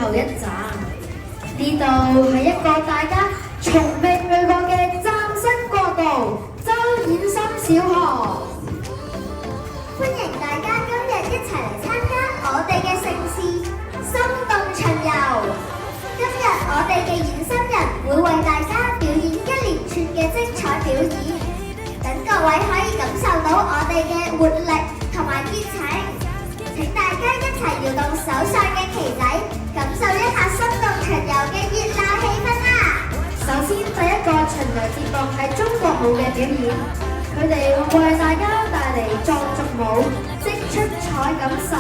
後一站。呢度係一個大家從未去過嘅嶄新國度——周衍心小學。歡迎大家今日一齊嚟參加我哋嘅盛事——心動巡遊。今日我哋嘅演新人會為大家表演一連串嘅精彩表演，等各位可以感受到我哋嘅活力同埋熱情。請大家一齊搖動手上嘅旗仔，感受一下心動巡遊嘅熱鬧氣氛啦！首先，第一個巡遊節目係中國舞嘅表演，佢哋會為大家帶嚟壯族舞，即出彩感受。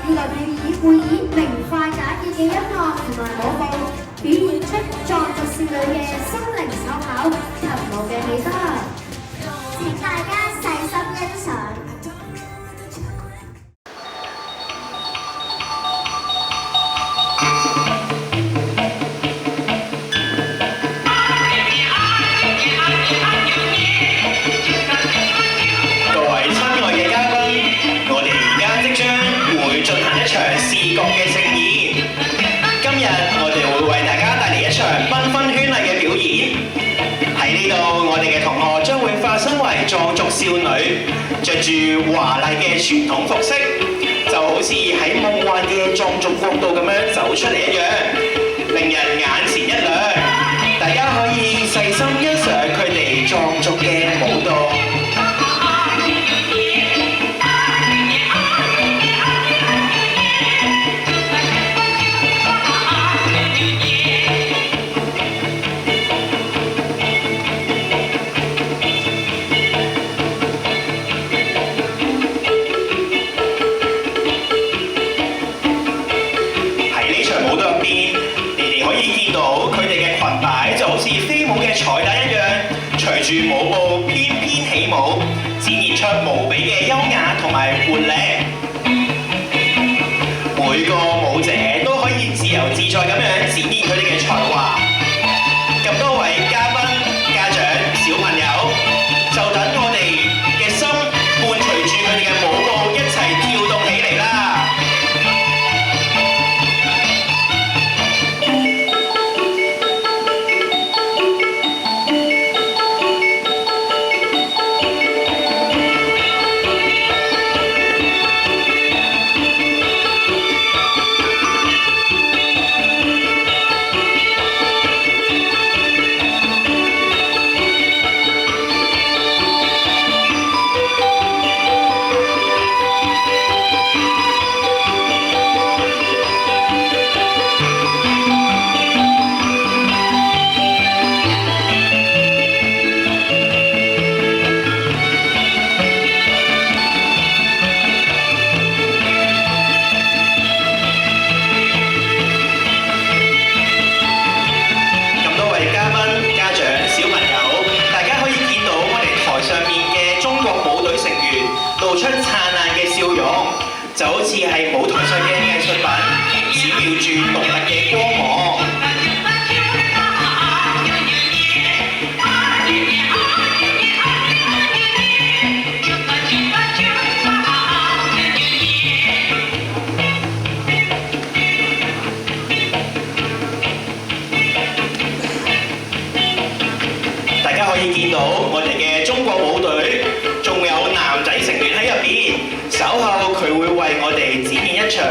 呢個表演會以明快簡潔嘅音樂同埋舞步，表現出壯族少女嘅心靈手巧、勤勞嘅氣質。請大家細心欣賞。視覺嘅盛宴，今日我哋會為大家帶嚟一場繽紛絢麗嘅表演。喺呢度，我哋嘅同學將會化身為壯族少女，着住華麗嘅傳統服飾，就好似喺夢幻嘅壯族國度咁樣走出嚟一樣，令人眼前一亮。大家可以細心欣賞佢哋壯族嘅舞蹈。彩帶一樣，隨住舞步翩翩起舞，展現出無比嘅優雅同埋活力。每個舞者都可以自由自在咁樣展現佢哋嘅才華。咁多位嘉賓、家長、小朋友，就等我哋嘅心伴隨住佢哋嘅舞步一齊跳動起嚟啦！露出燦爛嘅笑容，就好似係舞台上嘅藝術品，閃耀住獨特嘅光芒。大家可以見到我哋嘅中國舞隊，仲有男仔成員喺入邊，稍後佢會為我哋展現一場